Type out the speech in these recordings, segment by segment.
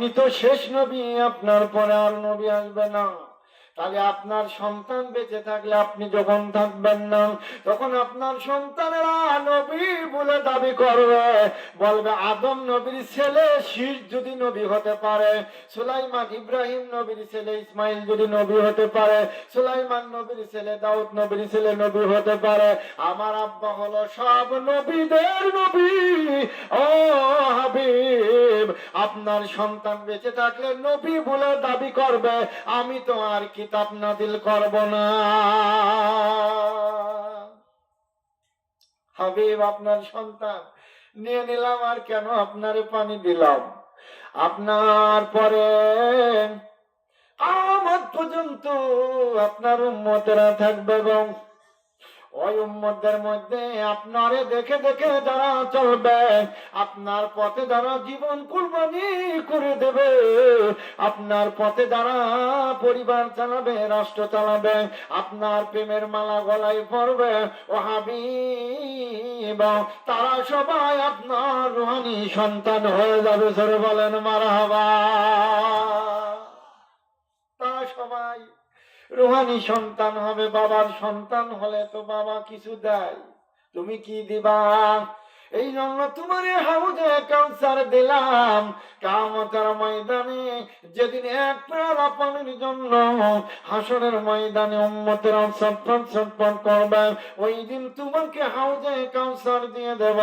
আপনি তো শেষ নবী, আপনার পরে আর নবী আসবে না। তাহলে আপনার সন্তান বেঁচে থাকলে আপনি যখন থাকবেন না, তখন আপনার সন্তানেরা নবী বলে দাবি করবে, বলবে আদম নবীর ছেলে শীষ যদি নবী হতে পারে, সুলাইমান ইব্রাহিম নবীর ছেলে ইসমাইল যদি নবী হতে পারে, সুলাইমান নবীর ছেলে দাউদ নবীর ছেলে নবী হতে পারে, আমার আব্বা হলো সব নবীদের নবী। ও হাবিব, আপনার সন্তান বেঁচে থাকলে নবী বলে দাবি করবে, আমি তো আর কিতাব নাজিল করব না। হাবিব, আপনার সন্তান নিয়ে নিলাম, আর কেন আপনারে পানি দিলাম? আপনার পরে কিয়ামত পর্যন্ত আপনার উম্মতেরা থাকবে, এবং ওই উম্মতদের মধ্যে আপনারে দেখে দেখে যারা চলবে, আপনার পথে যারা জীবন কুরবানি করে দেবে, আপনার পথে যারা পরিবার চালাবে, রাষ্ট্র চালাবে, আপনার প্রেমের মালা গলায় পড়বে, ও হাবিব, তারা সবাই আপনার রুহানি সন্তান হয়ে যাবে। সরে বলেন মারহাবা। তারা সবাই রুহানি সন্তান হবে। বাবার সন্তান হলে তো বাবা কিছু দেয়, তুমি কি দিবা? এই জন্য তোমার হাউজে কাউসার দিলাম। কিয়ামতের ময়দানে যেদিন এক পেয়ালা পানির জন্য হাসরের ময়দানে উম্মতেরা ছটফট ছটফট করবে, ওই দিন তোমাকে হাউজে কাউসার দিয়ে দেব।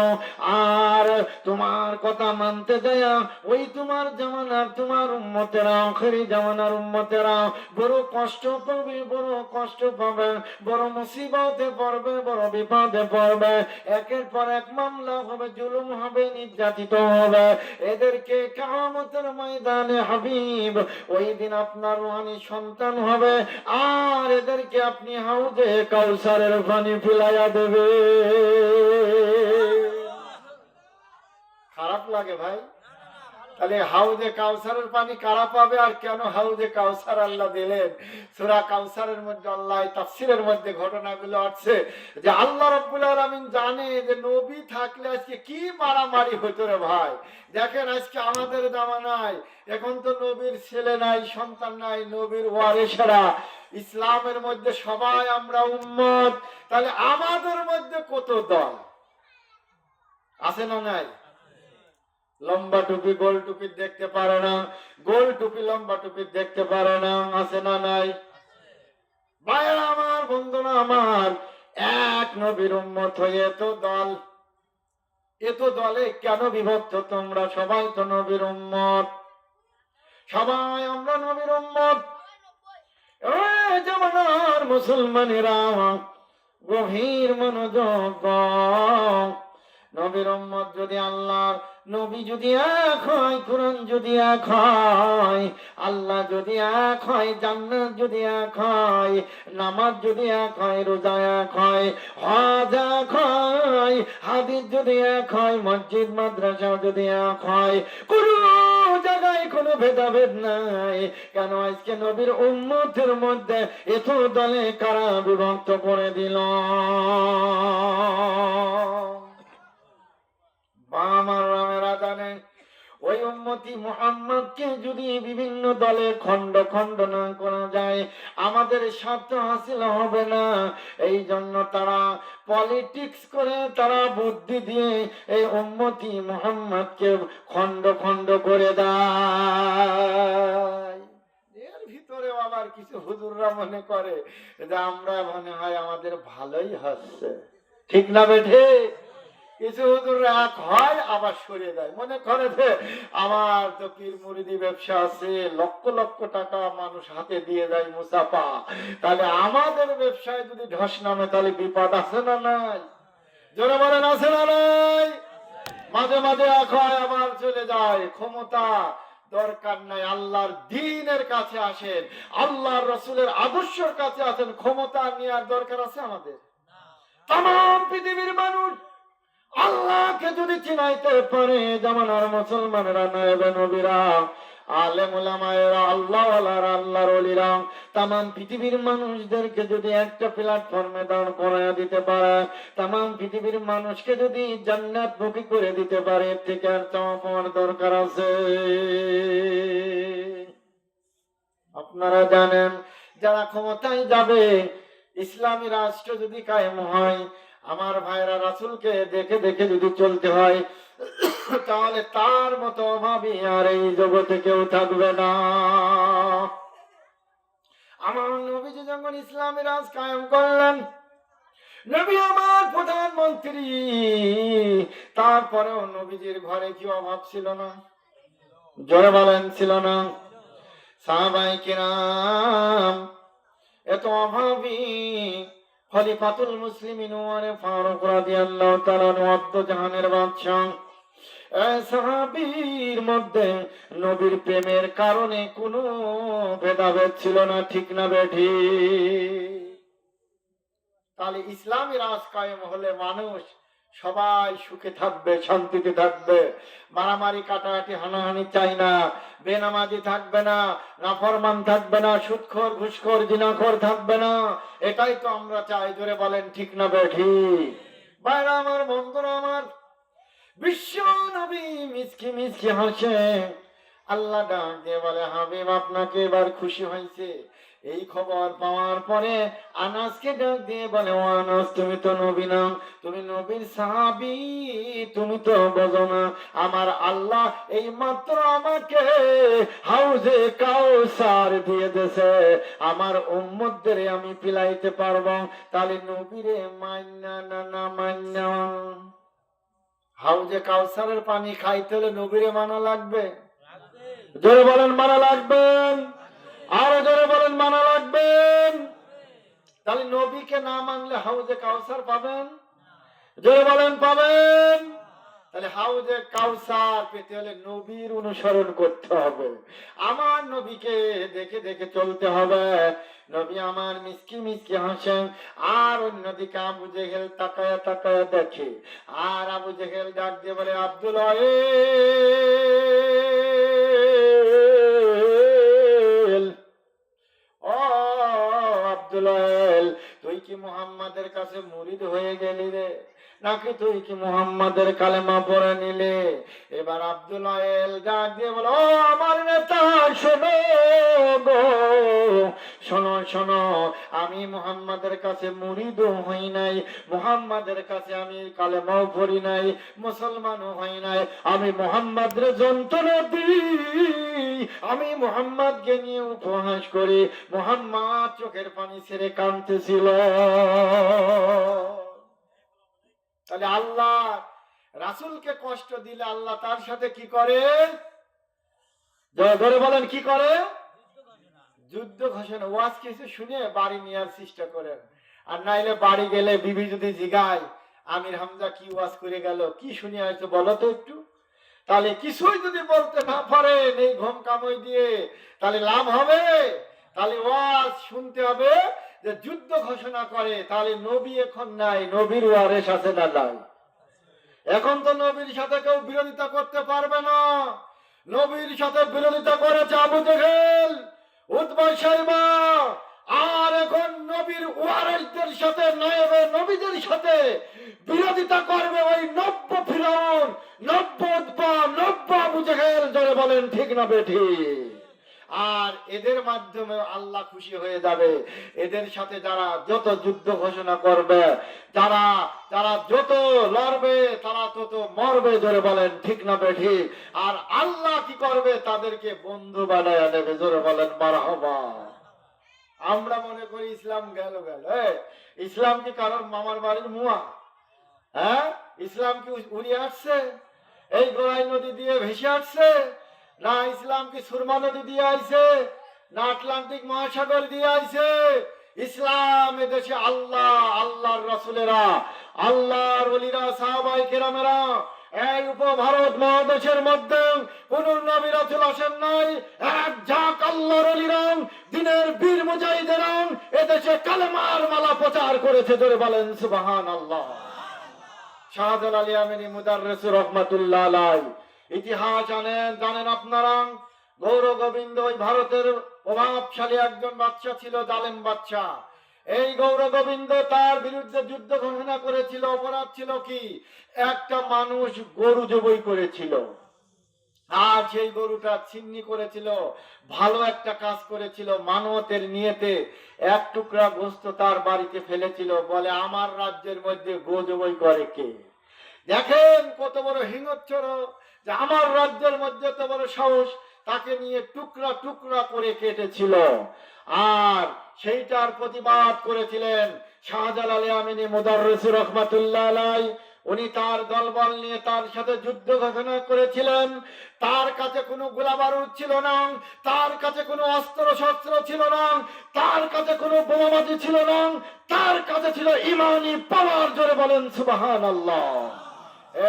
আর তোমার কথা মানতে যায় ওই তোমার জামানার তোমার উম্মতেরা, আখেরি জামানার উম্মতেরা বড় কষ্ট পাবে, বড় কষ্ট পাবে, বড় মুসিবতে পড়বে, বড় বিপদে পড়বে। একের পর এক মামলা হবে, জুলুম হবে, নির্যাতিত হবে। এদেরকে কিয়ামতের ময়দানে হাবিব ওই দিন আপনার রুহানি সন্তান হবে, আর এদেরকে আপনি হাউজে কাউসারের পানি পিলাইয়া দেবে। খারাপ লাগে ভাই? তাহলে হাউজে কাউসারের পানি কারা পাবে, আর কেন হাউজে কাউসার আল্লাহ দিলেন? সূরা কাউসারের মধ্যে আল্লাহ তাফসীরের মধ্যে ঘটনাগুলো আছে যে আল্লাহ রাব্বুল আলামিন জানে যে নবী থাকলে আজকে কি মারামারি হতো রে ভাই। দেখেন আজকে আমাদের জামানায় এখন তো নবীর ছেলে নাই, সন্তান নাই, নবীর ওয়ারিসেরা ইসলামের মধ্যে সবাই আমরা উম্মত। তাহলে আমাদের মধ্যে কত দল আছে না নাই? লম্বা টুপি গোল টুপি দেখতে পারে না, গোল টুপি লম্বা টুপি দেখতে পারে না, আছে না নাই? ভাইরা আমার, বন্ধুরা আমার, এক নবীর উম্মত হয়ে এত দল, এত দলে কেন বিভক্ত তোমরা? সবাই তো নবীর উম্মত, সবাই আমরা নবীর উম্মত। এই জামানার মুসলমানেরা গভীর মনোযোগ, নবীর উম্মত যদি আল্লাহর নবী যদি এক হয়, কোরআন যদি এক হয়, আল্লাহ যদি এক হয়, জান্নাত যদি এক হয়, নামাজ যদি এক হয়, রোজা এক হয়, হজ এক হয়, হাদিস যদি এক হয়, মসজিদ মাদ্রাসা যদি এক হয়, কোনো জায়গায় কোনো ভেদাভেদ নাই। কেন আজকে নবীর উম্মতের মধ্যে এত দলে কারা বিভক্ত করে দিল? আমার রামেরা জানে ওই উম্মতি মুহাম্মদকে যদি বিভিন্ন দলে খণ্ড খণ্ড না করা যায়, আমাদের স্বার্থ হাসিল হবে না। এই জন্য তারা পলিটিক্স করে, তারা বুদ্ধি দিয়ে এই উম্মতি মুহাম্মদকে খণ্ড খণ্ড করে দেয়। এর ভিতরেও আবার কিছু হুজুররা মনে করে যে আমরা মনে হয় আমাদের ভালোই হচ্ছে, ঠিক না বেঠে? কিছু হুজুর এক হয় আবার সরে যায়, মনে করে যে আমার তো পীর মুরিদি ব্যবসা আছে, লক্ষ লক্ষ টাকা মানুষ হাতে দিয়ে যায় মুসাফা, তাহলে আমাদের ব্যবসায় যদি ধস নামে তাহলে বিপদ আছে না নাই? জোরে বলেন আছে না নাই? মাঝে মাঝে এক হয় আবার চলে যায়। ক্ষমতা দরকার নাই, আল্লাহর দ্বীনের কাছে আসেন, আল্লাহর রাসূলের আদর্শের কাছে আসেন। ক্ষমতা নেওয়ার দরকার আছে আমাদের? তামাম পৃথিবীর মানুষ আল্লাহকে যদি চিনাইতে পারে, জামানার মুসলমানেরা নায়েবে নবীরা আলেম ওলামায়েরা, আল্লাহ ওয়ালারা, আল্লাহর ওলিরা তাম পৃথিবীর মানুষদেরকে যদি একটা প্ল্যাটফর্মে দাঁড় করায় দিতে পারে, তাম পৃথিবীর মানুষকে যদি জান্নাত মুখী করে দিতে পারে, এর থেকে আর চাওয়া পাওয়ার দরকার আছে? আপনারা জানেন যারা ক্ষমতায় যাবে, ইসলামী রাষ্ট্র যদি কায়েম হয়, আমার ভাইরা রাসূলকে দেখে দেখে যদি চলতে হয়, তাহলে তার মতো অভাবী আর এই জগতে কেউ থাকবে না। আমার নবীজি যখন ইসলামী রাজ কায়েম করলেন, নবী আমার প্রধানমন্ত্রী, তারপরেও নবীজির ঘরে কি অভাব ছিল না? জোরে বলেন, ছিল না? সাহাবায়ে কিরাম এত অভাবী, খলিফাতুল মুসলিমিন ওমর ফারুক রাদিয়াল্লাহু তাআলা আনহু জাহানের বাদশা, এই সাহাবীর মধ্যে নবীর প্রেমের কারণে কোনো ভেদাভেদ ছিল না, ঠিক না বেঠি? তাহলে ইসলামী রাজ কায়েম হলে মানুষ সবাই সুখে থাকবে, শান্তিতে থাকবে, মারামারি কাটাকাটি হানাহানি চাই না, বেনামাজি থাকবে না, নাফরমান থাকবে না, সুদখোর ঘুষখোর জিনাখোর থাকবে না। এটাই তো আমরা চাই। জোরে বলেন, ঠিক না বেঠি? ভাইরা আমার, বন্ধুরা আমার, বিশ্ব নবী মিসকি মিসকি হাসে। আল্লাহ ডাক দিয়ে বলে, হাবিব আপনাকে এবার খুশি হয়েছে? এই খবর পাওয়ার পরে আনাসকে ডাক দিয়ে বলে, ও আনাস, তুমি তো নবী না, তুমি নবীর সাহাবী, তুমি তো বোঝো না, আমার আল্লাহ এই মাত্র আমাকে হাউজে কাউসার দিয়ে দেছে, আমার উম্মতদের আমি পিলাইতে পারবো। তাহলে নবীরে মান্না না না মান্না? হাউজে কাউসারের পানি খাইতে হলে নবীরে মানা লাগবে। জোরে বলেন, মানা লাগবেন? আরো জোরে বলেন, মানা লাগবেন? তাহলে নবীকে না মানলে হাউজে কাউসার পাবেন? জোরে বলেন, পাবেন? তাহলে হাউজে কাউসার পেতে হলে নবীর অনুসরণ করতে হবে, আমার নবীকে দেখে দেখে চলতে হবে। নবী আমার মিসকি মিসকি হাসেন, আর অন্যদিকে আবু জেহেল তাকায়া তাকায়া দেখে, আর আবু জেহেল ডাক দিয়ে বলে, আব্দুল্লাহ, ও আব্দুল্লাহ, তুই কি মুহাম্মাদের কাছে মুরিদ হয়ে গেলি রে, নাকি তুই কি মুহাম্মাদের কালেমা পড়ে নিলে? এবার আব্দুল্লাহ ডাক দিয়ে বলো, ও আমার নেতা, শোনো গো, শোনো শোনো, আমি মুহাম্মাদের কাছে মুরিদও হই নাই, মুহাম্মাদের কাছে আমি কালেমাও পড়ি নাই, মুসলমানও হই নাই, আমি মুহাম্মাদের যন্ত্রণা দিই, আমি মুহাম্মাদকে নিয়ে উপহাস করি। মুহাম্মাদ চোখের পানি ছেড়ে কাঁদতেছিল। তাহলে আল্লাহ রাসূলকে কষ্ট দিলে আল্লাহ তার সাথে কি করে? ধরে বলেন, কি করে? যুদ্ধ ঘোষণা। ওয়াজ কিছু শুনে বাড়ি নেওয়ার চেষ্টা করেন, আর নাইলে বাড়ি গেলে বিবি যদি জিগায়, আমির হামজা কি ওয়াজ করে গেল, কি শুনে হয়তো বলো তো একটু। তাহলে কিছুই যদি বলতে না পারেন এই ঘুম কামই দিয়ে, তাহলে লাভ হবে? তাহলে ওয়াজ শুনতে হবে যে যুদ্ধ ঘোষণা করে। তাহলে নবী এখন নাই, নবীর ওয়ারেস আছে না নাই? এখন তো নবীর সাথে কেউ বিরোধিতা করতে পারবে না। নবীর সাথে বিরোধিতা করেছে আবু জেহেল, উতবা, শাইবা, আর এখন নবীর ওয়ারিসদের সাথে, নায়েবে নবীদের সাথে বিরোধিতা করবে ওই নব্য ফিরআউন, নব্য উতবা, নব্য আবু জেহেল। জোরে বলেন, ঠিক না বেঠিক? আর এদের মাধ্যমে আল্লাহ খুশি হয়ে যাবে। এদের সাথে যারা যত যুদ্ধ ঘোষণা করবে, যারা যারা যত লড়বে, তারা তত মরবে। জোরে বলেন, ঠিক না বেঠিক? আর আল্লাহ কি করবে? তাদেরকে বন্ধু বানায় নেবে। জোরে বলেন, মারহাবা। আমরা মনে করি ইসলাম গেল গেল। ইসলাম কি কারণ মামার বাড়ির মুয়া? হ্যাঁ, ইসলাম কি উড়িয়ে আসছে? এই গোড়াই নদী দিয়ে ভেসে আসছে? না, ইসলাম কি সুরমা নদী দিয়ে আইছে, না আটলান্টিক মহাসাগর দিয়ে আইছে? ইসলাম এদেশে আল্লাহ, আল্লাহর রাসূলেরা, আল্লাহর ওলিরা, সাহাবায়ে কেরামেরা, এই উপভারত মহাদেশের মধ্যে কোন নবী রাসূল আসেন নাই। এক ঝাঁক আল্লাহর ওলিরা, দিনের বীর মুজাহিদেরা এদেশে কালেমার মালা প্রচার করেছে। ধরে বলেন সুবহানাল্লাহ। শাহজালাল আলী আমিনী মুদাররিস রাহমাতুল্লাহ আলাইহি ইতিহাস জানেন আপনারা, গৌরব গোবিন্দ ওই ভারতের প্রভাবশালী একজন বাদশা ছিল, জালেম বাদশা। এই গৌর গোবিন্দ তার বিরুদ্ধে যুদ্ধ ঘোষণা করেছিল। অপরাধ ছিল কি, একটা মানুষ গরু জবাই করেছিল, আর সেই গরুটা ছিন্নি করেছিল, ভালো একটা কাজ করেছিল, মানবতের নিয়তে এক টুকরা গোস্ত তার বাড়িতে ফেলেছিল। বলে আমার রাজ্যের মধ্যে গো জবাই করে কে? দেখেন কত বড় হিংস্র, যে আমার রাজ্যের মধ্যে তো বড় সাহস, তাকে নিয়ে টুকরা টুকরা করে কেটেছিল। আর সেইটার প্রতিবাদ করেছিলেন শাহজালাল আমিনী মুদাররিস রহমাতুল্লাহ আলাই। উনি তার দলবল নিয়ে তার সাথে যুদ্ধ ঘোষণা করেছিলেন। তার কাছে কোনো গোলাবারুদ ছিল না, তার কাছে কোনো অস্ত্র শস্ত্র ছিল না, তার কাছে কোনো বোমাবাজি ছিল না, তার কাছে ছিল ইমানি পাওয়ার। জোরে বলেন সুবহানাল্লাহ।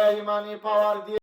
এই ইমানি পাওয়ার দিয়ে